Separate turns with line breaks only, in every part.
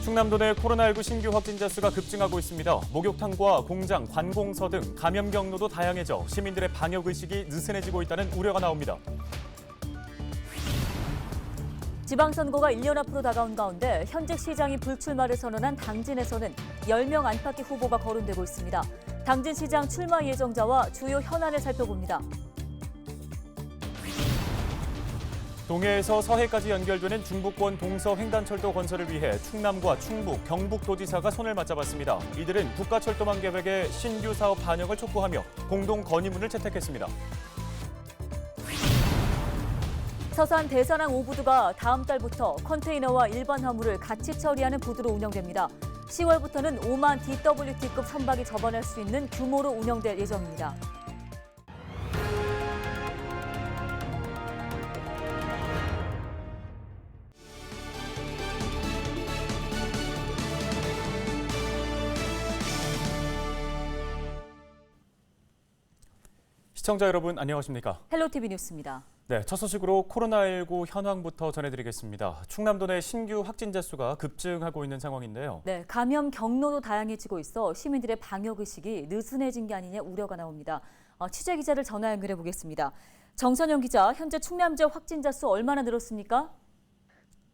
충남도 내 코로나19 신규 확진자 수가 급증하고 있습니다. 목욕탕과 공장, 관공서 등 감염 경로도 다양해져 시민들의 방역 의식이 느슨해지고 있다는 우려가 나옵니다.
지방선거가 1년 앞으로 다가온 가운데 현직 시장이 불출마를 선언한 당진에서는 10명 안팎의 후보가 거론되고 있습니다. 당진시장 출마 예정자와 주요 현안을 살펴봅니다.
동해에서 서해까지 연결되는 중부권 동서 횡단철도 건설을 위해 충남과 충북, 경북도지사가 손을 맞잡았습니다. 이들은 국가철도망 계획의 신규 사업 반영을 촉구하며 공동 건의문을 채택했습니다.
서산 대사랑 오부두가 다음 달부터 컨테이너와 일반 화물을 같이 처리하는 부두로 운영됩니다. 10월부터는 5만 DWT급 선박이 접원할 수 있는 규모로 운영될 예정입니다.
시청자 여러분 안녕하십니까?
헬로티비 뉴스입니다.
네, 첫 소식으로 코로나19 현황부터 전해드리겠습니다. 충남도 내 신규 확진자 수가 급증하고 있는 상황인데요.
네, 감염 경로도 다양해지고 있어 시민들의 방역 의식이 느슨해진 게 아니냐 우려가 나옵니다. 취재 기자를 전화 연결해 보겠습니다. 정선영 기자, 현재 충남 지역 확진자 수 얼마나 늘었습니까?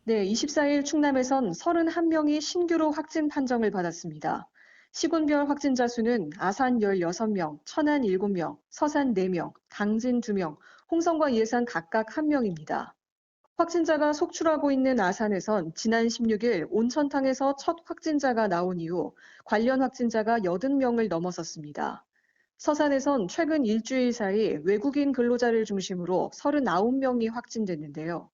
네, 24일 충남에선 31명이 신규로 확진 판정을 받았습니다. 시군별 확진자 수는 아산 16명, 천안 7명, 서산 4명, 당진 2명, 홍성과 예산 각각 1명입니다. 확진자가 속출하고 있는 아산에선 지난 16일 온천탕에서 첫 확진자가 나온 이후 관련 확진자가 80명을 넘어섰습니다. 서산에선 최근 일주일 사이 외국인 근로자를 중심으로 39명이 확진됐는데요.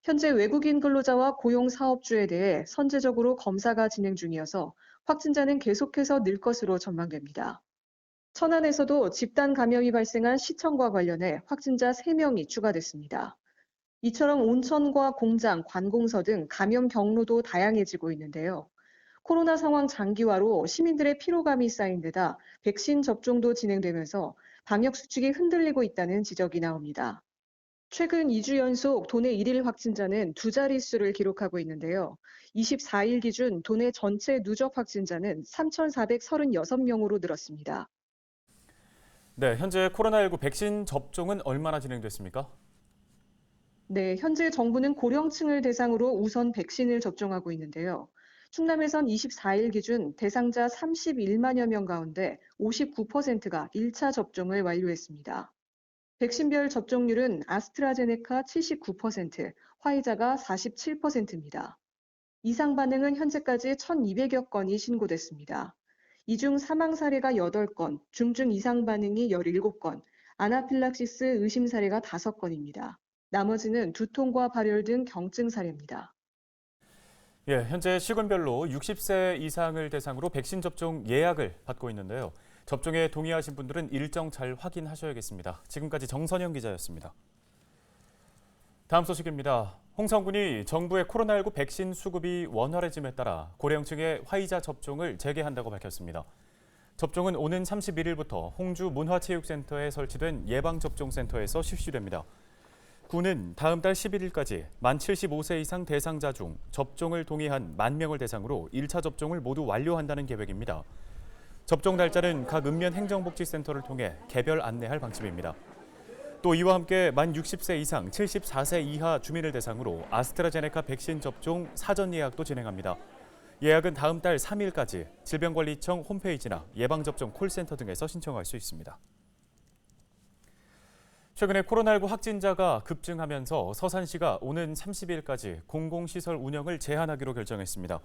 현재 외국인 근로자와 고용사업주에 대해 선제적으로 검사가 진행 중이어서 확진자는 계속해서 늘 것으로 전망됩니다. 천안에서도 집단 감염이 발생한 시청과 관련해 확진자 3명이 추가됐습니다. 이처럼 온천과 공장, 관공서 등 감염 경로도 다양해지고 있는데요. 코로나 상황 장기화로 시민들의 피로감이 쌓인 데다 백신 접종도 진행되면서 방역 수칙이 흔들리고 있다는 지적이 나옵니다. 최근 2주 연속 도내 1일 확진자는 두 자릿수를 기록하고 있는데요. 24일 기준 도내 전체 누적 확진자는 3,436명으로 늘었습니다.
네, 현재 코로나19 백신 접종은 얼마나 진행됐습니까?
네, 현재 정부는 고령층을 대상으로 우선 백신을 접종하고 있는데요. 충남에선 24일 기준 대상자 31만여 명 가운데 59%가 1차 접종을 완료했습니다. 백신별 접종률은 아스트라제네카 79%, 화이자가 47%입니다. 이상 반응은 현재까지 1,200여 건이 신고됐습니다. 이 중 사망 사례가 8건, 중증 이상 반응이 17건, 아나필락시스 의심 사례가 5건입니다. 나머지는 두통과 발열 등 경증 사례입니다.
예, 현재 시군별로 60세 이상을 대상으로 백신 접종 예약을 받고 있는데요. 접종에 동의하신 분들은 일정 잘 확인하셔야겠습니다. 지금까지 정선영 기자였습니다. 다음 소식입니다. 홍성군이 정부의 코로나19 백신 수급이 원활해짐에 따라 고령층의 화이자 접종을 재개한다고 밝혔습니다. 접종은 오는 31일부터 홍주 문화체육센터에 설치된 예방접종센터에서 실시됩니다. 군은 다음 달 11일까지 만 75세 이상 대상자 중 접종을 동의한 10,000명을 대상으로 1차 접종을 모두 완료한다는 계획입니다. 접종 날짜는 각 읍면 행정복지센터를 통해 개별 안내할 방침입니다. 또 이와 함께 만 60세 이상 74세 이하 주민을 대상으로 아스트라제네카 백신 접종 사전 예약도 진행합니다. 예약은 다음 달 3일까지 질병관리청 홈페이지나 예방접종 콜센터 등에서 신청할 수 있습니다. 최근에 코로나19 확진자가 급증하면서 서산시가 오는 30일까지 공공시설 운영을 제한하기로 결정했습니다.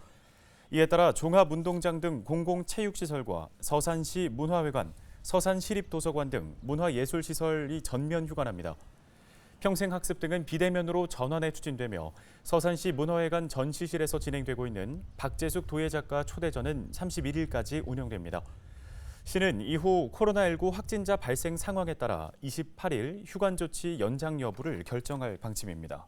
이에 따라 종합운동장 등 공공체육시설과 서산시 문화회관, 서산시립도서관 등 문화예술시설이 전면 휴관합니다. 평생학습 등은 비대면으로 전환해 추진되며 서산시 문화회관 전시실에서 진행되고 있는 박재숙 도예작가 초대전은 31일까지 운영됩니다. 시는 이후 코로나19 확진자 발생 상황에 따라 28일 휴관 조치 연장 여부를 결정할 방침입니다.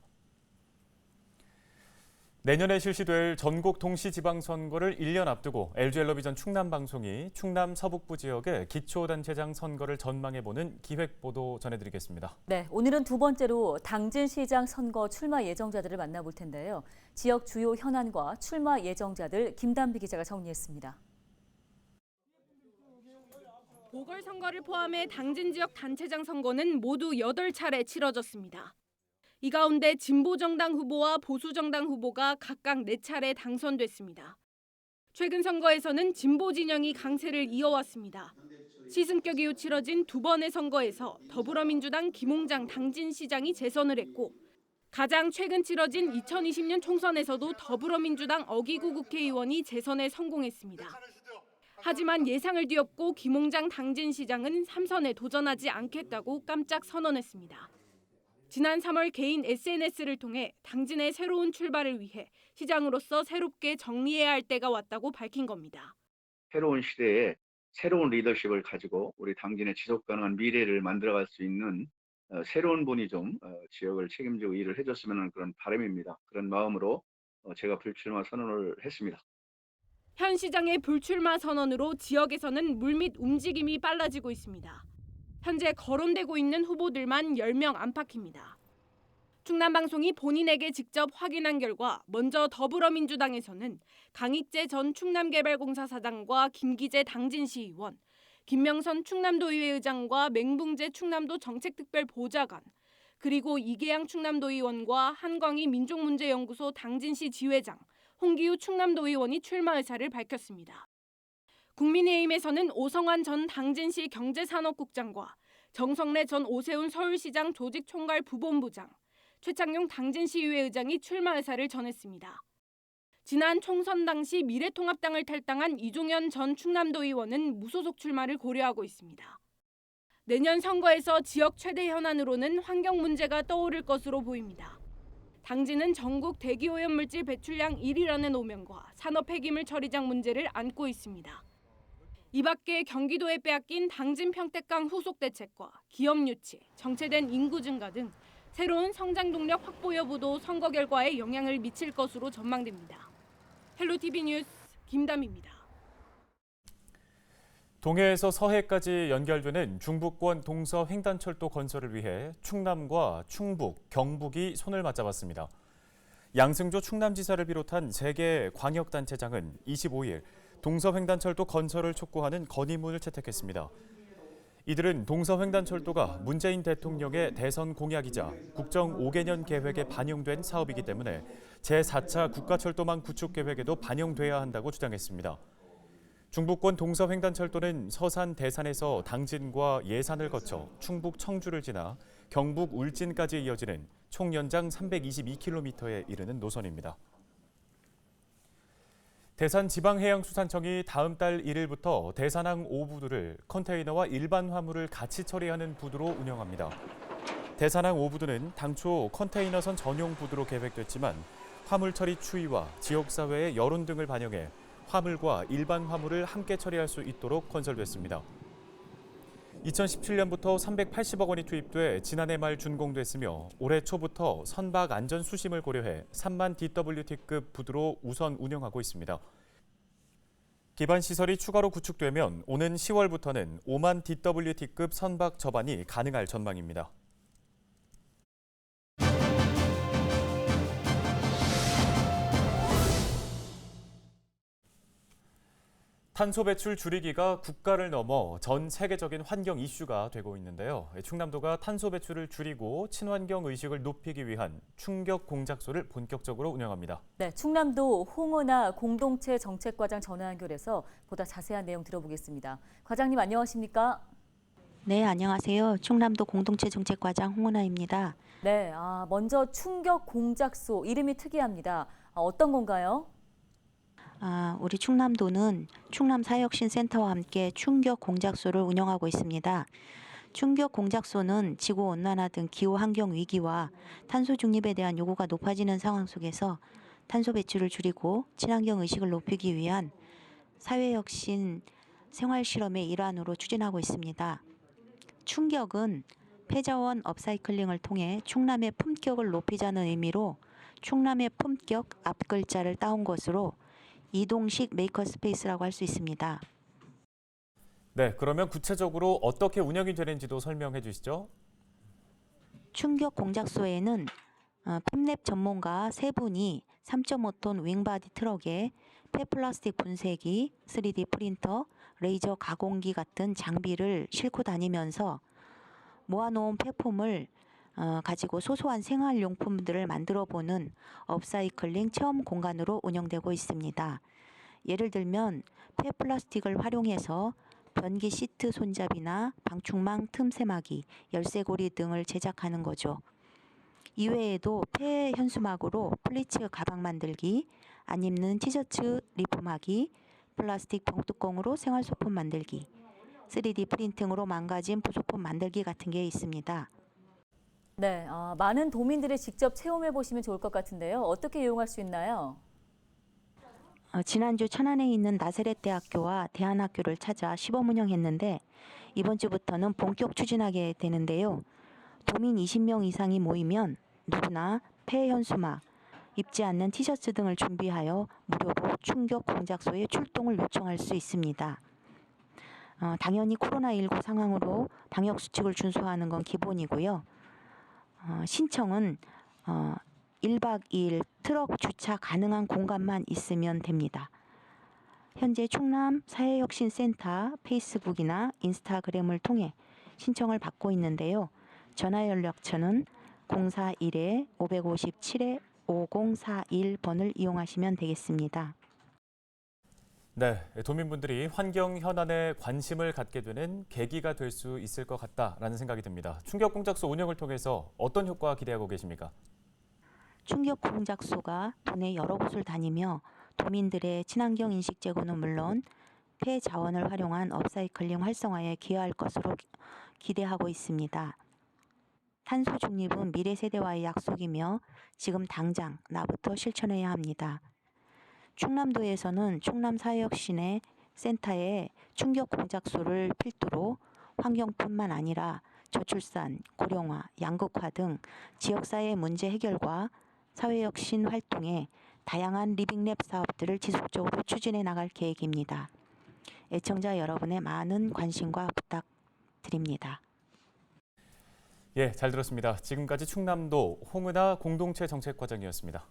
내년에 실시될 전국 동시지방선거를 1년 앞두고 LG엘러비전 충남방송이 충남 서북부 지역의 기초단체장 선거를 전망해보는 기획보도 전해드리겠습니다.
네, 오늘은 두 번째로 당진시장 선거 출마 예정자들을 만나볼 텐데요. 지역 주요 현안과 출마 예정자들 김단비 기자가 정리했습니다.
보궐선거를 포함해 당진 지역 단체장 선거는 모두 8차례 치러졌습니다. 이 가운데 진보정당 후보와 보수정당 후보가 각각 4차례 당선됐습니다. 최근 선거에서는 진보 진영이 강세를 이어왔습니다. 시승격 이후 치러진 두 번의 선거에서 더불어민주당 김홍장 당진시장이 재선을 했고 가장 최근 치러진 2020년 총선에서도 더불어민주당 어기구 국회의원이 재선에 성공했습니다. 하지만 예상을 뒤엎고 김홍장 당진시장은 3선에 도전하지 않겠다고 깜짝 선언했습니다. 지난 3월 개인 SNS를 통해 당진의 새로운 출발을 위해 시장으로서 새롭게 정리해야 할 때가 왔다고 밝힌 겁니다.
새로운 시대에 새로운 리더십을 가지고 우리 당진의 지속가능한 미래를 만들어갈 수 있는 새로운 분이 좀 지역을 책임지고 일을 해줬으면 하는 그런 바람입니다. 그런 마음으로 제가 불출마 선언을 했습니다.
현 시장의 불출마 선언으로 지역에서는 물밑 움직임이 빨라지고 있습니다. 현재 거론되고 있는 후보들만 10명 안팎입니다. 충남방송이 본인에게 직접 확인한 결과 먼저 더불어민주당에서는 강익재 전 충남개발공사 사장과 김기재 당진시의원, 김명선 충남도의회 의장과 맹붕재 충남도 정책특별보좌관, 그리고 이계양 충남도의원과 한광희 민족문제연구소 당진시 지회장, 홍기우 충남도의원이 출마 의사를 밝혔습니다. 국민의힘에서는 오성환 전 당진시 경제산업국장과 정성래 전 오세훈 서울시장 조직총괄 부본부장, 최창용 당진시의회 의장이 출마 의사를 전했습니다. 지난 총선 당시 미래통합당을 탈당한 이종현 전 충남도의원은 무소속 출마를 고려하고 있습니다. 내년 선거에서 지역 최대 현안으로는 환경 문제가 떠오를 것으로 보입니다. 당진은 전국 대기오염물질 배출량 1위라는 오명과 산업 폐기물 처리장 문제를 안고 있습니다. 이 밖에 경기도에 빼앗긴 당진 평택강 후속 대책과 기업 유치, 정체된 인구 증가 등 새로운 성장 동력 확보 여부도 선거 결과에 영향을 미칠 것으로 전망됩니다. 헬로티비 뉴스 김담입니다.
동해에서 서해까지 연결되는 중부권 동서횡단철도 건설을 위해 충남과 충북, 경북이 손을 맞잡았습니다. 양승조 충남지사를 비롯한 3개 광역단체장은 25일 동서횡단철도 건설을 촉구하는 건의문을 채택했습니다. 이들은 동서횡단철도가 문재인 대통령의 대선 공약이자 국정 5개년 계획에 반영된 사업이기 때문에 제4차 국가철도망 구축 계획에도 반영돼야 한다고 주장했습니다. 중부권 동서횡단철도는 서산 대산에서 당진과 예산을 거쳐 충북 청주를 지나 경북 울진까지 이어지는 총 연장 322km에 이르는 노선입니다. 대산지방해양수산청이 다음 달 1일부터 대산항 5부두를 컨테이너와 일반 화물을 같이 처리하는 부두로 운영합니다. 대산항 5부두는 당초 컨테이너선 전용 부두로 계획됐지만 화물 처리 추이와 지역사회의 여론 등을 반영해 화물과 일반 화물을 함께 처리할 수 있도록 건설됐습니다. 2017년부터 380억 원이 투입돼 지난해 말 준공됐으며 올해 초부터 선박 안전 수심을 고려해 3만 DWT급 부두로 우선 운영하고 있습니다. 기반 시설이 추가로 구축되면 오는 10월부터는 5만 DWT급 선박 접안이 가능할 전망입니다. 탄소 배출 줄이기가 국가를 넘어 전 세계적인 환경 이슈가 되고 있는데요. 충남도가 탄소 배출을 줄이고 친환경 의식을 높이기 위한 충격 공작소를 본격적으로 운영합니다.
네, 충남도 홍은아 공동체 정책과장 전화 연결해서 보다 자세한 내용 들어보겠습니다. 과장님 안녕하십니까?
네, 안녕하세요. 충남도 공동체 정책과장 홍은아입니다.
네, 먼저 충격 공작소 이름이 특이합니다. 어떤 건가요?
우리 충남도는 충남사회혁신센터와 함께 충격 공작소를 운영하고 있습니다. 충격 공작소는 지구온난화 등 기후환경 위기와 탄소 중립에 대한 요구가 높아지는 상황 속에서 탄소 배출을 줄이고 친환경 의식을 높이기 위한 사회혁신 생활실험의 일환으로 추진하고 있습니다. 충격은 폐자원 업사이클링을 통해 충남의 품격을 높이자는 의미로 충남의 품격 앞글자를 따온 것으로 이동식 메이커스페이스라고 할 수 있습니다.
네, 그러면 구체적으로 어떻게 운영이 되는지도 설명해 주시죠.
충격 공작소에는 팹랩 전문가 3분이 3.5톤 윙바디 트럭에 폐플라스틱 분쇄기, 3D 프린터, 레이저 가공기 같은 장비를 싣고 다니면서 모아놓은 폐품을 가지고 소소한 생활용품들을 만들어보는 업사이클링 체험 공간으로 운영되고 있습니다. 예를 들면 폐플라스틱을 활용해서 변기 시트 손잡이나 방충망 틈새막이, 열쇠고리 등을 제작하는 거죠. 이외에도 폐 현수막으로 플리츠 가방 만들기, 안 입는 티셔츠 리폼하기, 플라스틱 병뚜껑으로 생활소품 만들기, 3D 프린팅으로 망가진 부속품 만들기 같은 게 있습니다.
네, 많은 도민들이 직접 체험해 보시면 좋을 것 같은데요. 어떻게 이용할 수 있나요?
지난주 천안에 있는 나세렛 대학교와 대한학교를 찾아 시범 운영했는데 이번 주부터는 본격 추진하게 되는데요. 도민 20명 이상이 모이면 누구나 폐 현수막, 입지 않는 티셔츠 등을 준비하여 무료로 충격 공작소에 출동을 요청할 수 있습니다. 당연히 코로나19 상황으로 방역 수칙을 준수하는 건 기본이고요. 신청은 1박 2일 트럭 주차 가능한 공간만 있으면 됩니다. 현재 충남 사회혁신센터 페이스북이나 인스타그램을 통해 신청을 받고 있는데요. 전화 연락처는 041-557-5041번을 이용하시면 되겠습니다.
네, 도민분들이 환경 현안에 관심을 갖게 되는 계기가 될 수 있을 것 같다라는 생각이 듭니다. 충격 공작소 운영을 통해서 어떤 효과 기대하고 계십니까?
충격 공작소가 도내 여러 곳을 다니며 도민들의 친환경 인식 제고는 물론 폐 자원을 활용한 업사이클링 활성화에 기여할 것으로 기대하고 있습니다. 탄소 중립은 미래 세대와의 약속이며 지금 당장 나부터 실천해야 합니다. 충남도에서는 충남사회혁신의 센터에 충격 공작소를 필두로 환경뿐만 아니라 저출산, 고령화, 양극화 등 지역사회 문제 해결과 사회혁신 활동에 다양한 리빙랩 사업들을 지속적으로 추진해 나갈 계획입니다. 애청자 여러분의 많은 관심과 부탁드립니다.
예, 잘 들었습니다. 지금까지 충남도 홍은아 공동체 정책과장이었습니다.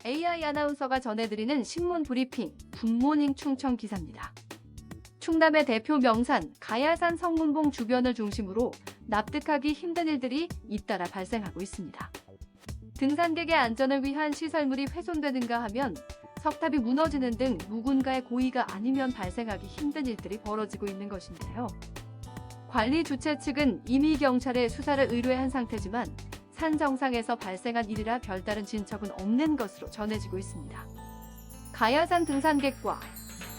AI 아나운서가 전해드리는 신문 브리핑 굿모닝 충청 기사입니다. 충남의 대표 명산 가야산 성문봉 주변을 중심으로 납득하기 힘든 일들이 잇따라 발생하고 있습니다. 등산객의 안전을 위한 시설물이 훼손되는가 하면 석탑이 무너지는 등 누군가의 고의가 아니면 발생하기 힘든 일들이 벌어지고 있는 것인데요. 관리 주최 측은 이미 경찰에 수사를 의뢰한 상태지만 산 정상에서 발생한 일이라 별다른 진척은 없는 것으로 전해지고 있습니다. 가야산 등산객과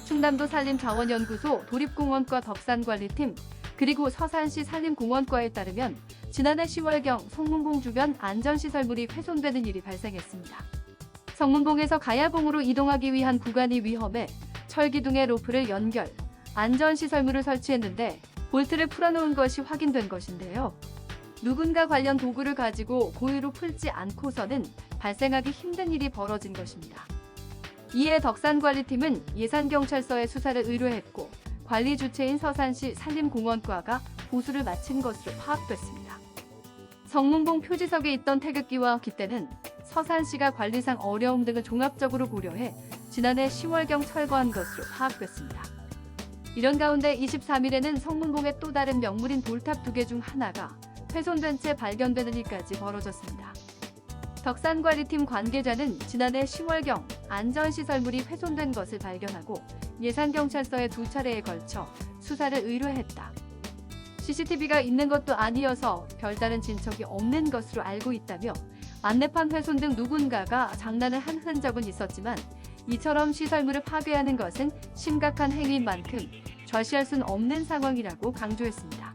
충남도 산림자원연구소 도립공원과 덕산관리팀 그리고 서산시 산림공원과에 따르면 지난해 10월경 성문봉 주변 안전시설물이 훼손되는 일이 발생했습니다. 성문봉에서 가야봉으로 이동하기 위한 구간이 위험해 철기둥에 로프를 연결, 안전시설물을 설치했는데 볼트를 풀어놓은 것이 확인된 것인데요. 누군가 관련 도구를 가지고 고의로 풀지 않고서는 발생하기 힘든 일이 벌어진 것입니다. 이에 덕산관리팀은 예산경찰서에 수사를 의뢰했고 관리 주체인 서산시 산림공원과가 보수를 마친 것으로 파악됐습니다. 성문봉 표지석에 있던 태극기와 깃대는 서산시가 관리상 어려움 등을 종합적으로 고려해 지난해 10월경 철거한 것으로 파악됐습니다. 이런 가운데 23일에는 성문봉의 또 다른 명물인 돌탑 2개 중 하나가 훼손된 채 발견되는 일까지 벌어졌습니다. 덕산관리팀 관계자는 지난해 10월경 안전시설물이 훼손된 것을 발견하고 예산경찰서에 2차례에 걸쳐 수사를 의뢰했다. CCTV가 있는 것도 아니어서 별다른 진척이 없는 것으로 알고 있다며 안내판 훼손 등 누군가가 장난을 한 흔적은 있었지만 이처럼 시설물을 파괴하는 것은 심각한 행위인 만큼 좌시할 수는 없는 상황이라고 강조했습니다.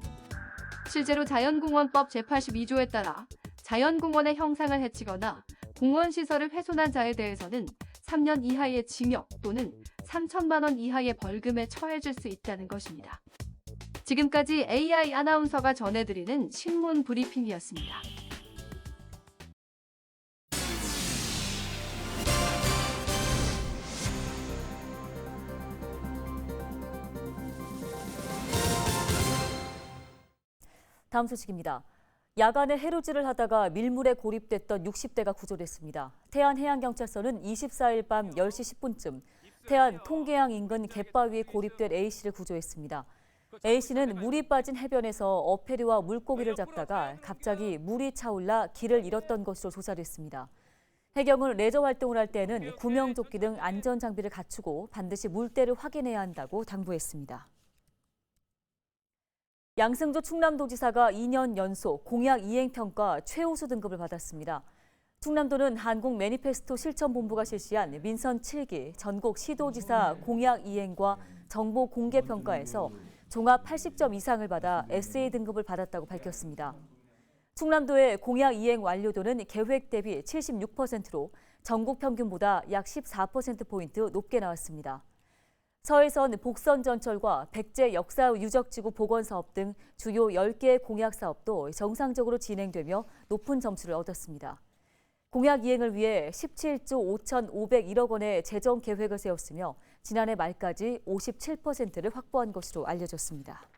실제로 자연공원법 제82조에 따라 자연공원의 형상을 해치거나 공원시설을 훼손한 자에 대해서는 3년 이하의 징역 또는 3천만 원 이하의 벌금에 처해질 수 있다는 것입니다. 지금까지 AI 아나운서가 전해드리는 신문 브리핑이었습니다.
다음 소식입니다. 야간에 해루질을 하다가 밀물에 고립됐던 60대가 구조됐습니다. 태안해양경찰서는 24일 밤 10시 10분쯤 태안 통계항 인근 갯바위에 고립된 A씨를 구조했습니다. A씨는 물이 빠진 해변에서 어패류와 물고기를 잡다가 갑자기 물이 차올라 길을 잃었던 것으로 조사됐습니다. 해경은 레저 활동을 할 때는 구명조끼 등 안전장비를 갖추고 반드시 물때를 확인해야 한다고 당부했습니다. 양승조 충남도지사가 2년 연속 공약 이행평가 최우수 등급을 받았습니다. 충남도는 한국 매니페스토 실천본부가 실시한 민선 7기 전국 시도지사 공약 이행과 정보 공개 평가에서 종합 80점 이상을 받아 SA 등급을 받았다고 밝혔습니다. 충남도의 공약 이행 완료도는 계획 대비 76%로 전국 평균보다 약 14%포인트 높게 나왔습니다. 서해선 복선 전철과 백제 역사 유적지구 복원 사업 등 주요 10개의 공약 사업도 정상적으로 진행되며 높은 점수를 얻었습니다. 공약 이행을 위해 17조 5,501억 원의 재정 계획을 세웠으며 지난해 말까지 57%를 확보한 것으로 알려졌습니다.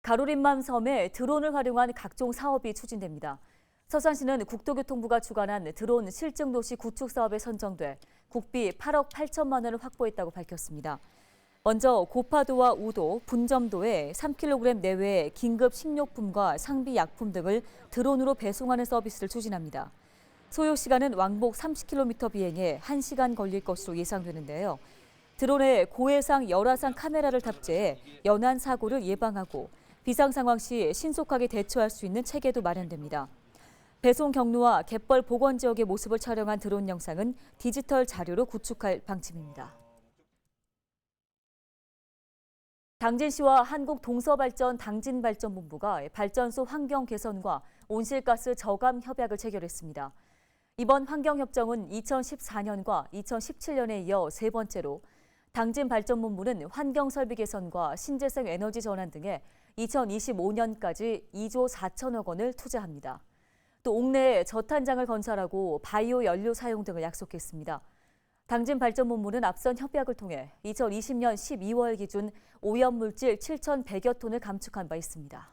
가로림만 섬에 드론을 활용한 각종 사업이 추진됩니다. 서산시는 국토교통부가 주관한 드론 실증도시 구축 사업에 선정돼 국비 8억 8천만 원을 확보했다고 밝혔습니다. 먼저 고파도와 우도, 분점도에 3kg 내외의 긴급 식료품과 상비 약품 등을 드론으로 배송하는 서비스를 추진합니다. 소요 시간은 왕복 30km 비행에 1시간 걸릴 것으로 예상되는데요. 드론에 고해상 열화상 카메라를 탑재해 연안 사고를 예방하고 비상 상황 시 신속하게 대처할 수 있는 체계도 마련됩니다. 배송 경로와 갯벌 복원 지역의 모습을 촬영한 드론 영상은 디지털 자료로 구축할 방침입니다. 당진시와 한국동서발전 당진발전본부가 발전소 환경 개선과 온실가스 저감 협약을 체결했습니다. 이번 환경협정은 2014년과 2017년에 이어 세 번째로 당진발전본부는 환경설비 개선과 신재생 에너지 전환 등에 2025년까지 2조 4천억 원을 투자합니다. 또 옥내에 저탄장을 건설하고 바이오 연료 사용 등을 약속했습니다. 당진발전본부는 앞선 협약을 통해 2020년 12월 기준 오염물질 7,100여 톤을 감축한 바 있습니다.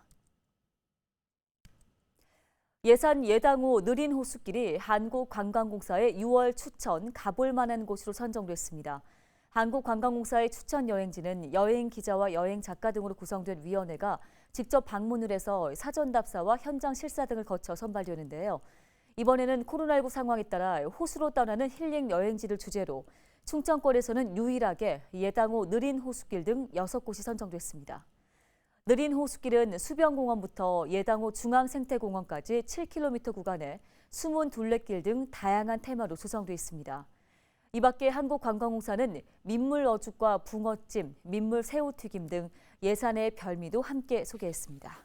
예산 예당호 느린 호수길이 한국관광공사의 6월 추천 가볼 만한 곳으로 선정됐습니다. 한국관광공사의 추천 여행지는 여행 기자와 여행 작가 등으로 구성된 위원회가 직접 방문을 해서 사전 답사와 현장 실사 등을 거쳐 선발되는데요. 이번에는 코로나19 상황에 따라 호수로 떠나는 힐링 여행지를 주제로 충청권에서는 유일하게 예당호 느린 호수길 등 6곳이 선정됐습니다. 느린 호수길은 수변공원부터 예당호 중앙생태공원까지 7km 구간에 숨은 둘레길 등 다양한 테마로 조성돼 있습니다. 이 밖에 한국관광공사는 민물 어죽과 붕어찜, 민물 새우튀김 등 예산의 별미도 함께 소개했습니다.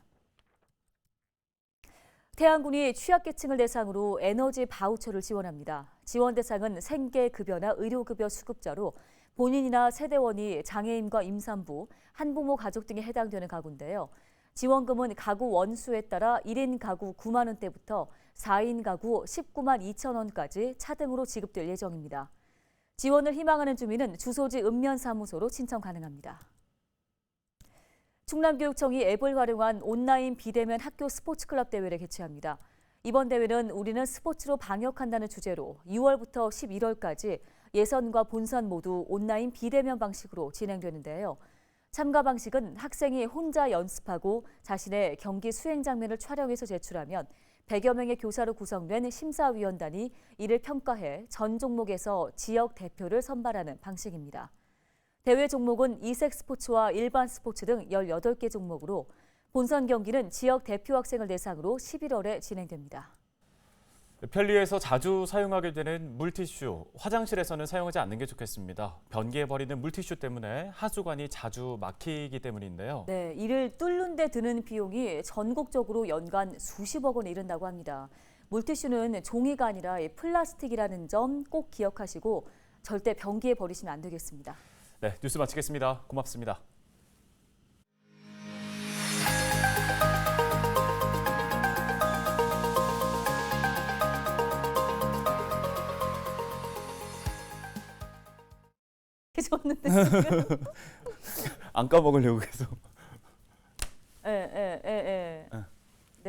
태안군이 취약계층을 대상으로 에너지 바우처를 지원합니다. 지원 대상은 생계급여나 의료급여 수급자로 본인이나 세대원이 장애인과 임산부, 한부모 가족 등에 해당되는 가구인데요. 지원금은 가구 원수에 따라 1인 가구 9만 원대부터 4인 가구 19만 2천 원까지 차등으로 지급될 예정입니다. 지원을 희망하는 주민은 주소지 읍면사무소로 신청 가능합니다. 충남교육청이 앱을 활용한 온라인 비대면 학교 스포츠클럽 대회를 개최합니다. 이번 대회는 우리는 스포츠로 방역한다는 주제로 6월부터 11월까지 예선과 본선 모두 온라인 비대면 방식으로 진행되는데요. 참가 방식은 학생이 혼자 연습하고 자신의 경기 수행 장면을 촬영해서 제출하면 100여 명의 교사로 구성된 심사위원단이 이를 평가해 전 종목에서 지역 대표를 선발하는 방식입니다. 대회 종목은 이색 스포츠와 일반 스포츠 등 18개 종목으로 본선 경기는 지역 대표 학생을 대상으로 11월에 진행됩니다.
편리해서 자주 사용하게 되는 물티슈, 화장실에서는 사용하지 않는 게 좋겠습니다. 변기에 버리는 물티슈 때문에 하수관이 자주 막히기 때문인데요.
네, 이를 뚫는 데 드는 비용이 전국적으로 연간 수십억 원에 이른다고 합니다. 물티슈는 종이가 아니라 플라스틱이라는 점 꼭 기억하시고 절대 변기에 버리시면 안 되겠습니다.
네, 뉴스 마치겠습니다. 고맙습니다.
좋았는데 지금.
안 까먹으려고 계속.